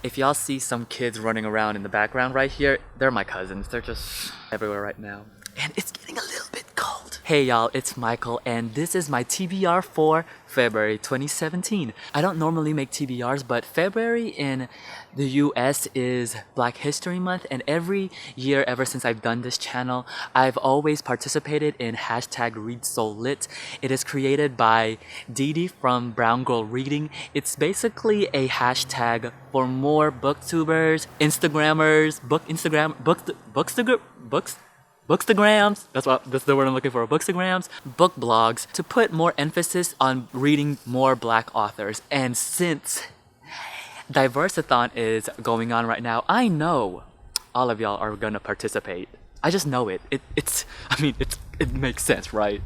If y'all see some kids running around in the background right here, they're my cousins. They're just everywhere right now. And it's getting a little bit cold. Hey y'all, it's Michael and this is my TBR for February 2017. I don't normally make TBRs, but February in the US is Black History Month, and every year ever since I've done this channel, I've always participated in hashtag #ReadSoLit. It is created by Didi from Brown Girl Reading. It's basically a hashtag for more booktubers, Instagrammers, bookstagrams, that's the word I'm looking for, bookstagrams, book blogs, to put more emphasis on reading more Black authors. And since Diversathon is going on right now, I know all of y'all are gonna participate. I just know it. It makes sense, right?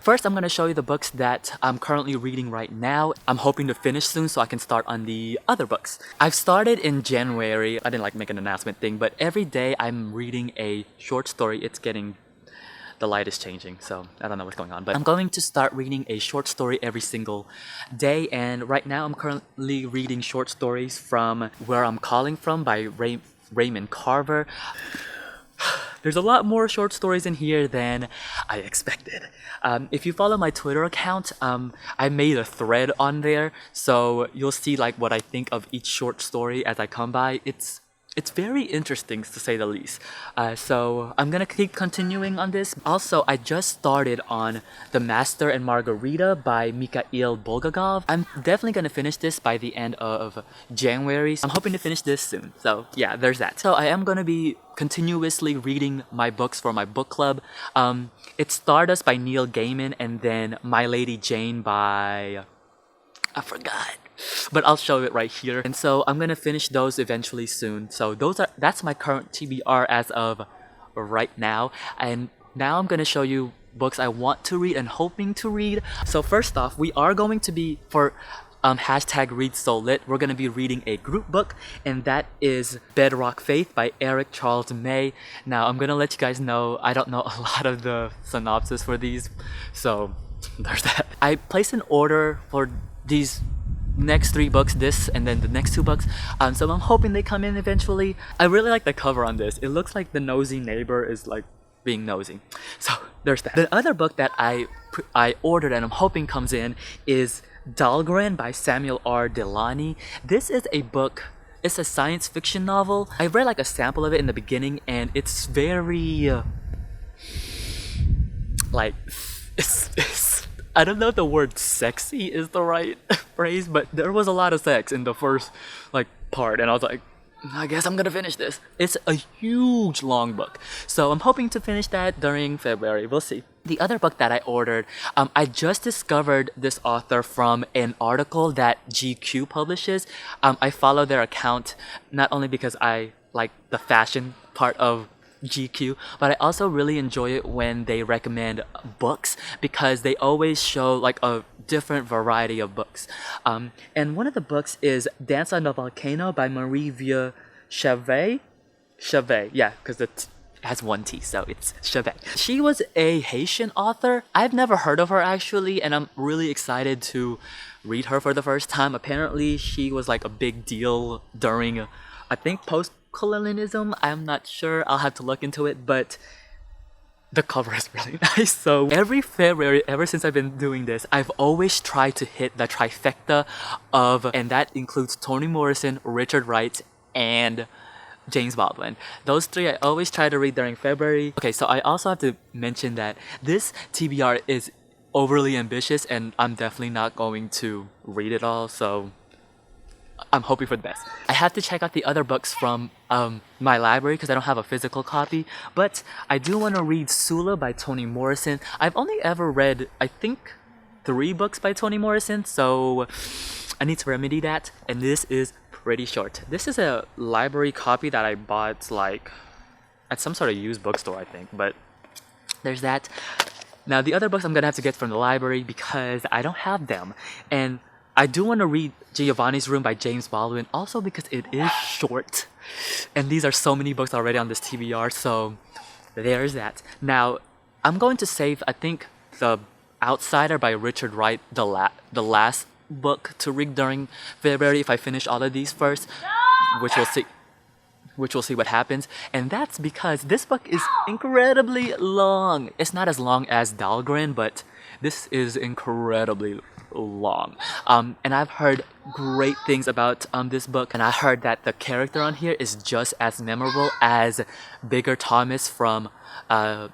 First, I'm gonna show you the books that I'm currently reading right now. I'm hoping to finish soon so I can start on the other books. I've started in January. I didn't make an announcement thing, but every day I'm reading a short story. The light is changing, so I don't know what's going on, but I'm going to start reading a short story every single day. And right now I'm currently reading short stories from Where I'm Calling From by Raymond Carver. There's a lot more short stories in here than I expected. If you follow my Twitter account, I made a thread on there, so you'll see what I think of each short story as I come by. It's very interesting, to say the least. So I'm gonna keep continuing on this. Also, I just started on The Master and Margarita by Mikhail Bulgakov. I'm definitely gonna finish this by the end of January. I'm hoping to finish this soon. So yeah, there's that. So I am gonna be continuously reading my books for my book club. It's Stardust by Neil Gaiman, and then My Lady Jane by... I forgot. But I'll show it right here. And so I'm gonna finish those eventually soon. So that's my current TBR as of right now. And now I'm gonna show you books I want to read and hoping to read. So first off, we are going to be, for hashtag #ReadSoLit, we're gonna be reading a group book, and that is Bedrock Faith by Eric Charles May. Now I'm gonna let you guys know I don't know a lot of the synopsis for these, so there's that. I placed an order for these next 3 books, this and then the next 2 books, so I'm hoping they come in eventually. I really like the cover on this. It looks like the nosy neighbor is being nosy, so there's that. The other book that I ordered and I'm hoping comes in is Dahlgren by Samuel R. Delany. This is a book, it's a science fiction novel. I read a sample of it in the beginning, and it's very I don't know if the word sexy is the right phrase, but there was a lot of sex in the first part, and I was like, I guess I'm gonna finish this. It's a huge long book, so I'm hoping to finish that during February. We'll see. The other book that I ordered, I just discovered this author from an article that GQ publishes. I follow their account not only because I like the fashion part of GQ, but I also really enjoy it when they recommend books, because they always show a different variety of books. And one of the books is Dance on the Volcano by Marie Vieux Chauvet, yeah, because it has 1 T, so it's Chauvet. She was a Haitian author. I've never heard of her actually, and I'm really excited to read her for the first time. Apparently she was a big deal during, I think, post-colonialism. I'm not sure, I'll have to look into it, but the cover is really nice. So every February, ever since I've been doing this, I've always tried to hit the trifecta of, and that includes Toni Morrison, Richard Wright, and James Baldwin. Those 3 I always try to read during February. Okay, so I also have to mention that this TBR is overly ambitious, and I'm definitely not going to read it all, so I'm hoping for the best. I have to check out the other books from my library because I don't have a physical copy, but I do want to read Sula by Toni Morrison. I've only ever read, I think, 3 books by Toni Morrison, so I need to remedy that, and this is pretty short. This is a library copy that I bought at some sort of used bookstore, I think, but there's that. Now the other books I'm gonna have to get from the library because I don't have them, and I do want to read Giovanni's Room by James Baldwin, also because it is short, and these are so many books already on this TBR, so there's that. Now I'm going to save, I think, The Outsider by Richard Wright, the last book to read during February if I finish all of these first. which we'll see what happens. And that's because this book is incredibly long. It's not as long as Dahlgren, but this is incredibly long. And I've heard great things about this book, and I heard that the character on here is just as memorable as Bigger Thomas from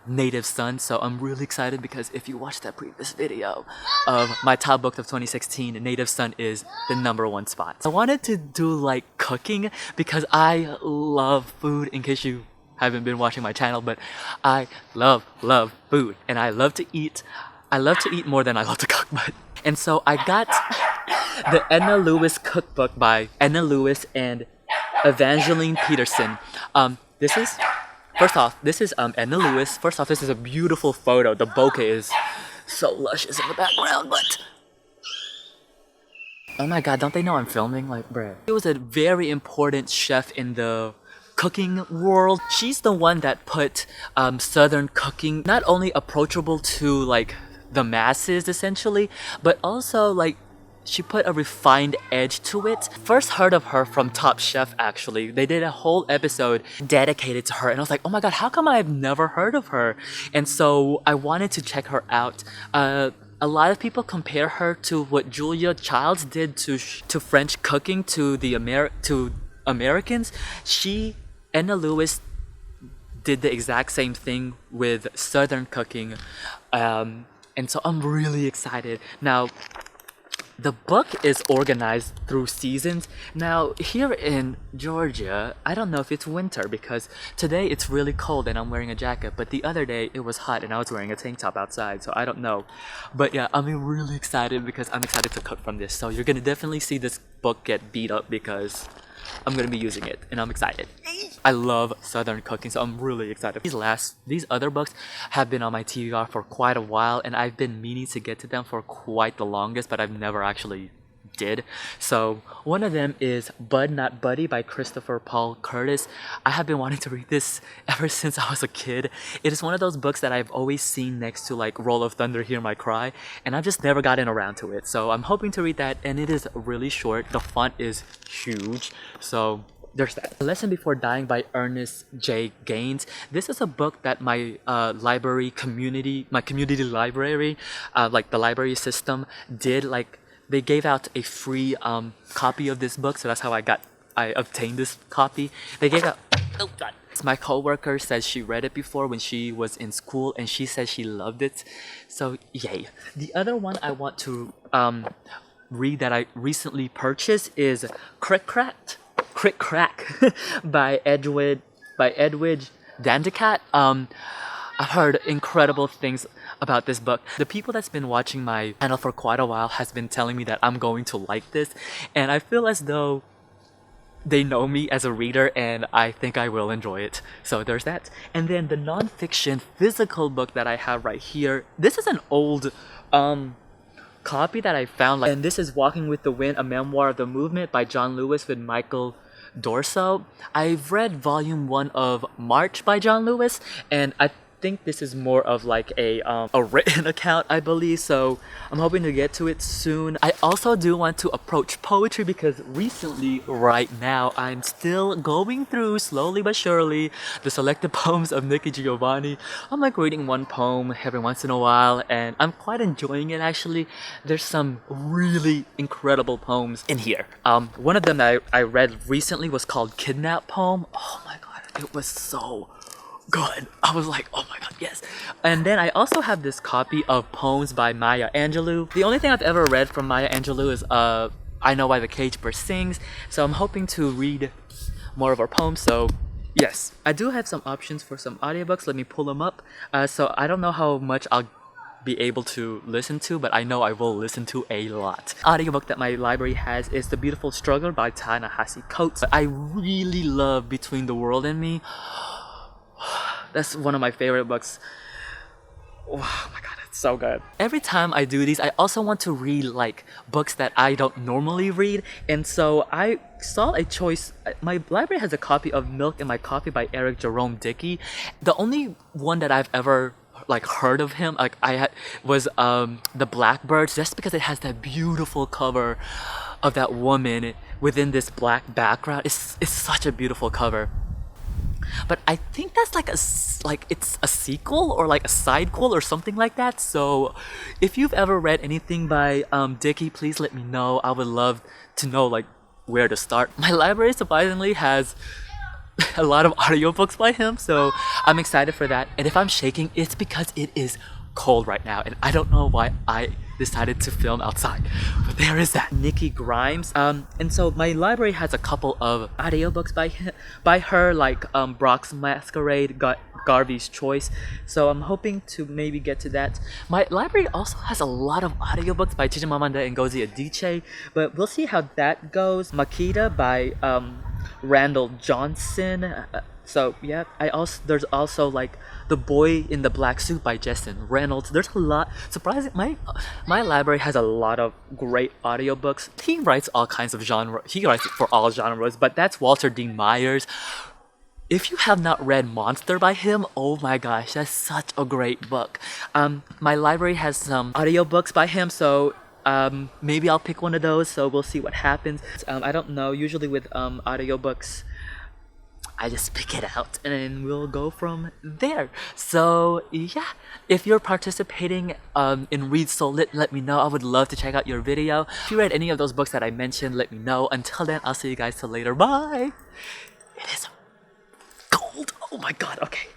Native Son. So I'm really excited because if you watched that previous video of my top books of 2016, Native Son is the #1 spot. I wanted to do like cooking because I love food, in case you haven't been watching my channel, but I love food and I love to eat. I love to eat more than I love to cook, and so I got the Edna Lewis cookbook by Edna Lewis and Evangeline Peterson. This is Edna Lewis. First off, this is a beautiful photo. The bokeh is so luscious in the background, but oh my god, don't they know I'm filming? Like, bruh. She was a very important chef in the cooking world. She's the one that put Southern cooking not only approachable to like the masses essentially, but also like she put a refined edge to it. First heard of her from Top Chef actually. They did a whole episode dedicated to her and I was like, oh my god, how come I've never heard of her? And so I wanted to check her out. A lot of people compare her to what Julia Childs did to French cooking to the Americans. Edna Lewis did the exact same thing with Southern cooking. And so I'm really excited. Now, the book is organized through seasons. Now, here in Georgia, I don't know if it's winter because today it's really cold and I'm wearing a jacket, but the other day it was hot and I was wearing a tank top outside, so I don't know. But yeah, I'm really excited because I'm excited to cook from this. So you're gonna definitely see this book get beat up because I'm gonna be using it and I'm excited. I love Southern cooking, so I'm really excited. These other books have been on my TBR for quite a while and I've been meaning to get to them for quite the longest, but I've never actually did. So one of them is Bud Not Buddy by Christopher Paul Curtis. I have been wanting to read this ever since I was a kid. It is one of those books that I've always seen next to like Roll of Thunder, Hear My Cry, and I've just never gotten around to it. So I'm hoping to read that, and it is really short. The font is huge, so there's that. A Lesson Before Dying by Ernest J. Gaines. This is a book that my community library, like the library system did. Like they gave out a free copy of this book, so that's how I obtained this copy. They gave out, oh god. My coworker says she read it before when she was in school and she says she loved it. So yay. The other one I want to read that I recently purchased is Crick Crack by Edwidge Danticat. I've heard incredible things about this book. The people that's been watching my channel for quite a while has been telling me that I'm going to like this, and I feel as though they know me as a reader and I think I will enjoy it. So there's that. And then the non-fiction physical book that I have right here. This is an old copy that I found, and this is Walking with the Wind, a memoir of the movement by John Lewis with Michael Dorso. I've read volume 1 of March by John Lewis, and I think this is more of like a written account, I believe, so I'm hoping to get to it soon. I also do want to approach poetry because recently, right now, I'm still going through, slowly but surely, the selected poems of Nikki Giovanni. I'm like reading one poem every once in a while and I'm quite enjoying it actually. There's some really incredible poems in here. One of them that I read recently was called Kidnap Poem. Oh my god, it was so good. I was like, oh my god, yes. And then I also have this copy of poems by Maya Angelou. The only thing I've ever read from Maya Angelou is I Know Why the Cage Bird Sings, so I'm hoping to read more of her poems. So yes, I do have some options for some audiobooks. Let me pull them up. So I don't know how much I'll be able to listen to, but I know I will listen to a lot. Audiobook that my library has is The Beautiful Struggle by Ta-Nehisi Coates. I really love Between the World and Me. That's one of my favorite books. Oh my god, it's so good. Every time I do these, I also want to read like books that I don't normally read, and so I saw a choice. My library has a copy of Milk in My Coffee by Jerome Dickey. The only one that I've ever like heard of him was The Blackbirds, just because it has that beautiful cover. of that woman within this black background. It's such a beautiful cover. But I think that's like it's a sequel or like a sidequel or something like that. So if you've ever read anything by Dickey, please let me know. I would love to know like where to start. My library surprisingly has a lot of audiobooks by him, so I'm excited for that. And if I'm shaking, it's because it is cold right now, and I don't know why I decided to film outside, but there is that. Nikki Grimes, and so my library has a couple of audiobooks by her, like Brock's Masquerade, Garvey's Choice, so I'm hoping to maybe get to that. My library also has a lot of audiobooks by Chijimamanda Ngozi Adichie, but we'll see how that goes. Makita by Randall Johnson. So yeah, there's also like The Boy in the Black Suit by Justin Reynolds. There's a lot. Surprising, my library has a lot of great audiobooks. He writes all kinds of genre. He writes for all genres, but that's Walter Dean Myers. If you have not read Monster by him, oh my gosh, that's such a great book. My library has some audiobooks by him, so maybe I'll pick one of those, so we'll see what happens. I don't know, usually with audiobooks, I just pick it out and then we'll go from there. So yeah, if you're participating in Read So Lit, let me know. I would love to check out your video. If you read any of those books that I mentioned, let me know. Until then, I'll see you guys till later. Bye! It is cold. Oh my god, okay.